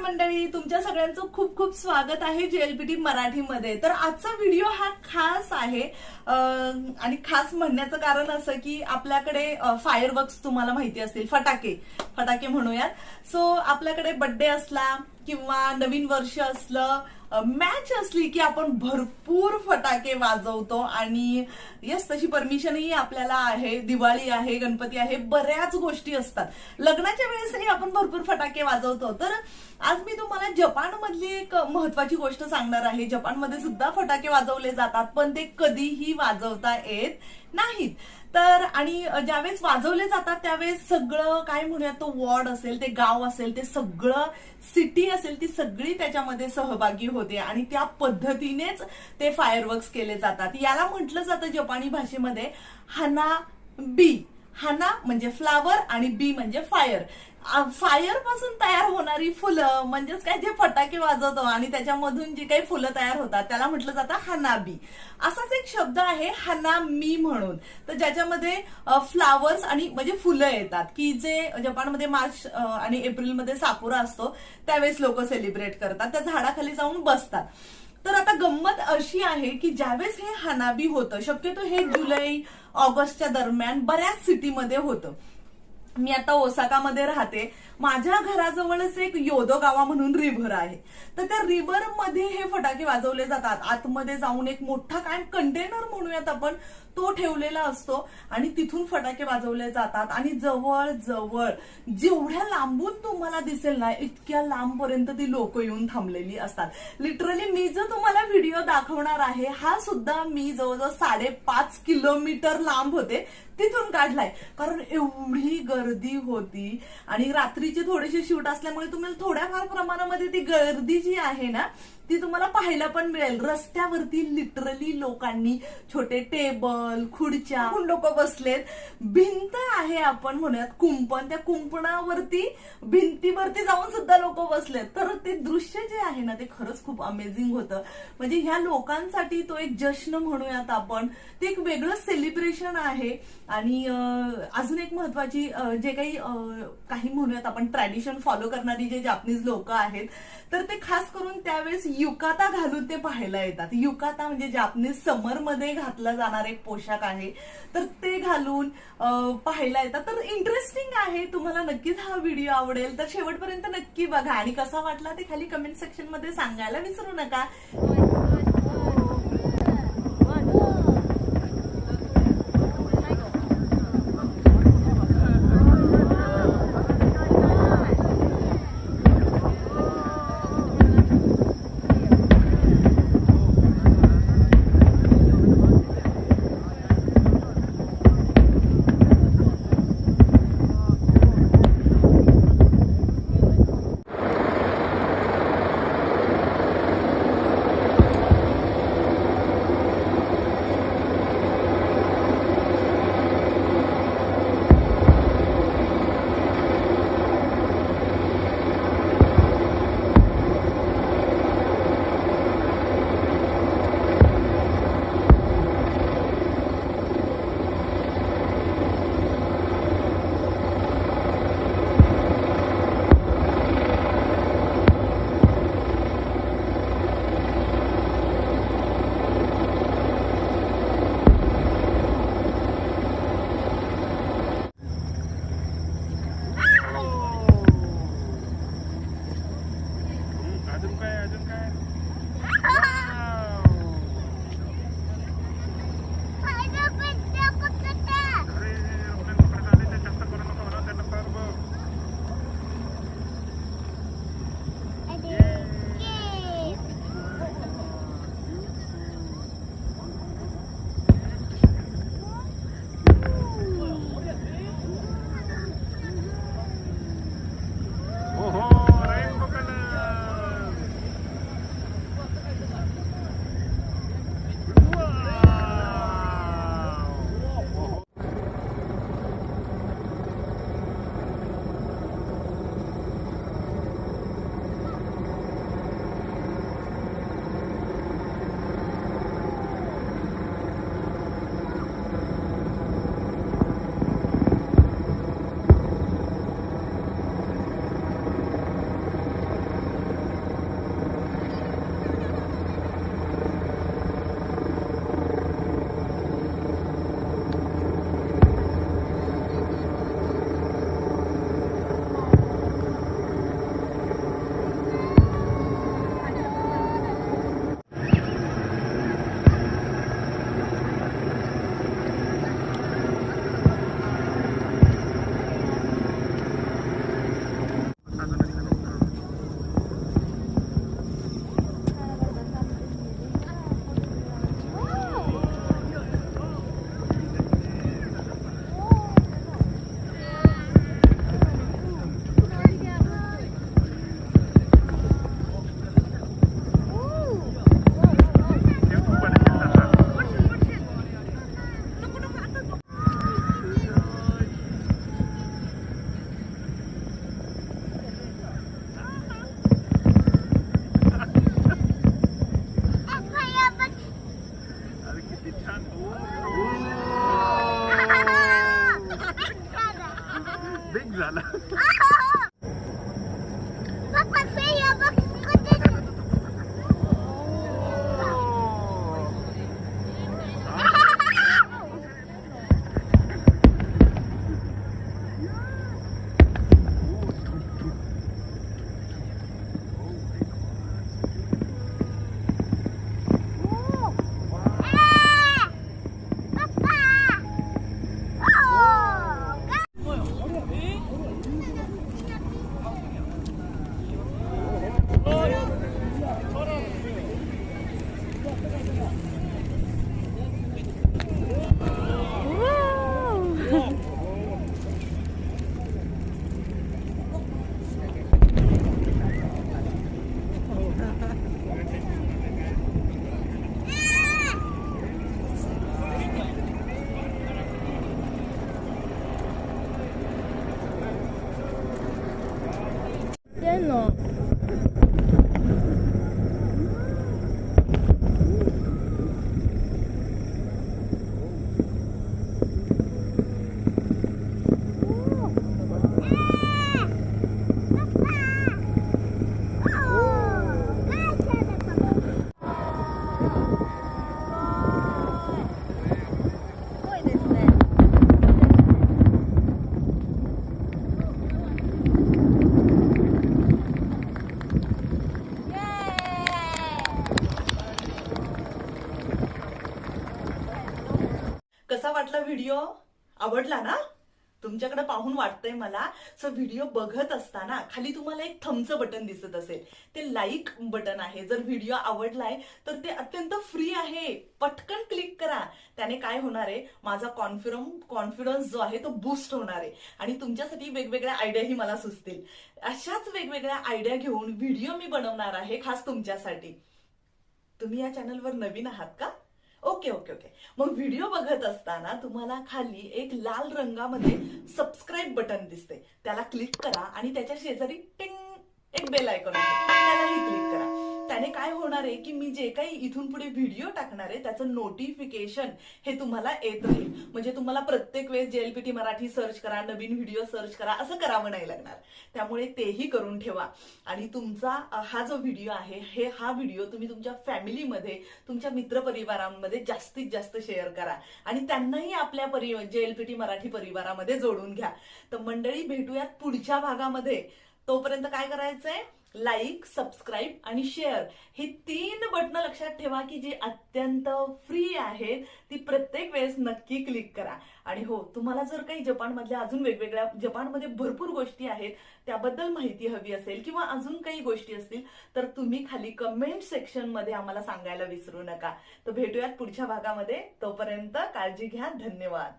मंडळी, तुमच्या सगळ्यांचं खूप खूप स्वागत आहे JLPT मराठीमध्ये। तर आजचा व्हिडिओ हा खास आहे आणि खास म्हणण्याचं कारण असं की आपल्याकडे फायरवर्क्स तुम्हाला माहिती असतील, फटाके म्हणूयात। सो आपल्याकडे बर्थडे असला किंवा नवीन वर्ष असलं, मॅच असली की आपण भरपूर फटाके वाजवतो आणि यस तशी परमिशनही आपल्याला आहे। दिवाळी आहे, गणपती आहे, बऱ्याच गोष्टी असतात। लग्नाच्या वेळेसही आपण भरपूर फटाके वाजवतो। तर आज मी तुम्हाला जपान मधली एक महत्त्वाची गोष्ट सांगणार आहे। जपानमध्ये सुद्धा फटाके वाजवले जातात, पण ते कधीही वाजवता येत नाहीत। तर आणि ज्यावेळेस वाजवले जातात त्यावेळेस सगळं काय म्हणूयात, तो वॉर्ड असेल, ते गाव असेल, ते सगळं सिटी असेल, ती सगळी त्याच्यामध्ये सहभागी होते आणि त्या पद्धतीनेच ते फायरवर्क्स केले जातात। याला म्हटलं जातं जपानी भाषेमध्ये हानाबी। हाना म्हणजे फ्लावर आणि बी म्हणजे फायर। फायर पासून तयार होणारी फुलं म्हणजेच काय, जे फटाके वाजवतो आणि त्याच्यामधून जी काही फुलं तयार होतात त्याला म्हटलं जातं हानाबी। असाच एक शब्द आहे हानामी म्हणून, तर ज्याच्यामध्ये फ्लावर्स आणि म्हणजे फुलं येतात की जे जपानमध्ये मार्च आणि एप्रिलमध्ये साकुरा असतो त्यावेळेस लोक सेलिब्रेट करतात, त्या झाडाखाली जाऊन बसतात। तर आता गंमत अशी आहे की ज्यावेळेस हे हानाबी होतं, शक्यतो हे जुलै ऑगस्टच्या दरम्यान बऱ्याच सिटीमध्ये होतं। मी आता ओसाकामध्ये राहते, माझ्या घराजवळच एक योदो गावा म्हणून रिव्हर आहे। तर त्या रिव्हर मध्ये हे फटाके वाजवले जातात। आतमध्ये जाऊन एक मोठा काय कंटेनर म्हणूयात आपण, तो ठेवलेला असतो आणि तिथून फटाके वाजवले जातात। आणि जवळ जवळ जेवढ्या लांबून तुम्हाला दिसेल ना, इतक्या लांबपर्यंत ती लोक येऊन थांबलेली असतात। लिटरली मी जो तुम्हाला व्हिडिओ दाखवणार आहे हा सुद्धा मी जवळजवळ 5.5 किलोमीटर लांब होते तिथून काढलाय, कारण एवढी गर्दी होती। आणि रात्रीचे थोडेसे शूट असल्यामुळे तुम्हाला थोड्याफार प्रमाणामध्ये ती गर्दी जी आहे ना ती तुम्हाला पाहायला पण मिळेल। रस्त्यावरती लिटरली लोकांनी छोटे टेबल, खुर्च्या लोक बसलेत। भिंत आहे आपण म्हणूयात कुंपण, त्या कुंपणावरती भिंतीवरती जाऊन सुद्धा लोक बसलेत। तर ते दृश्य जे आहे ना ते खरंच खूप अमेझिंग होतं। म्हणजे ह्या लोकांसाठी तो एक जश्न म्हणूयात आपण, ते एक वेगळं सेलिब्रेशन आहे। आणि अजून एक महत्वाची जे काही म्हणूयात आपण ट्रॅडिशन फॉलो करणारी जे जापनीज लोक आहेत, तर ते खास करून त्यावेळेस युकाता घालून ते पाहायला येतात। युकाता म्हणजे जापनीज समर मध्ये घातला जाणारा एक पोशाख आहे, तर ते घालून पाहायला येतात। तर इंटरेस्टिंग आहे, तुम्हाला नक्कीच हा व्हिडिओ आवडेल, तर शेवटपर्यंत नक्की बघा आणि कसा वाटला ते खाली कमेंट सेक्शन मध्ये सांगायला विसरू नका। व्हिडिओ आवडला ना? तुमच्याकडे पाहून वाटतंय मला. सो व्हिडिओ बघत असताना खाली तुम्हाला एक थम्सअप बटन दिसत असेल, ते लाईक बटन आहे. जर व्हिडिओ आवडलाय तर ते अत्यंत फ्री आहे, पटकन क्लिक करा. त्याने काय होणार आहे, माझा कॉन्फिडन्स जो आहे तो बूस्ट होणार आहे आणि तुमच्यासाठी वेगवेगळ्या आयडियाही मला सुचतील. अशाच वेगवेगळ्या आयडिया घेऊन व्हिडिओ मी बनवणार आहे खास तुमच्यासाठी. तुम्ही या चॅनलवर नवीन आहात का? Okay okay okay. मग व्हिडिओ बघत असताना तुम्हाला खाली एक लाल रंगामध्ये सबस्क्राईब बटन दिसते, त्याला क्लिक करा आणि त्याच्या शेजारी टिंग एक बेल आयकॉन आहे, त्यालाही क्लिक करा. त्याने काय होणार आहे की मी जे काही इथून पुढे व्हिडिओ टाकणार आहे त्याचं नोटिफिकेशन हे तुम्हाला येत राहील. म्हणजे तुम्हाला प्रत्येक वेळेस JLPT मराठी सर्च करा, नवीन व्हिडिओ सर्च करा असं करावं नाही लागणार. त्यामुळे तेही करून ठेवा. आणि तुमचा हा जो व्हिडिओ आहे हा व्हिडिओ तुम्ही तुमच्या फॅमिलीमध्ये, तुमच्या मित्रपरिवारांमध्ये जास्तीत जास्त शेअर करा आणि त्यांनाही आपल्या JLPT मराठी परिवारामध्ये जोडून घ्या. तर मंडळी, भेटूयात पुढच्या भागामध्ये. तोपर्यंत काय करायचंय, लाईक, सबस्क्राईब आणि शेअर ही 3 बटणं लक्षात ठेवा की जी अत्यंत फ्री आहेत. ती प्रत्येक वेळेस नक्की क्लिक करा. आणि हो, तुम्हाला जर काही जपानमधल्या अजून वेगवेगळ्या, जपानमध्ये भरपूर गोष्टी आहेत त्याबद्दल माहिती हवी असेल किंवा अजून काही गोष्टी असतील तर तुम्ही खाली कमेंट सेक्शन मध्ये आम्हाला सांगायला विसरू नका. तर भेटूयात पुढच्या भागामध्ये. तोपर्यंत काळजी घ्या. धन्यवाद.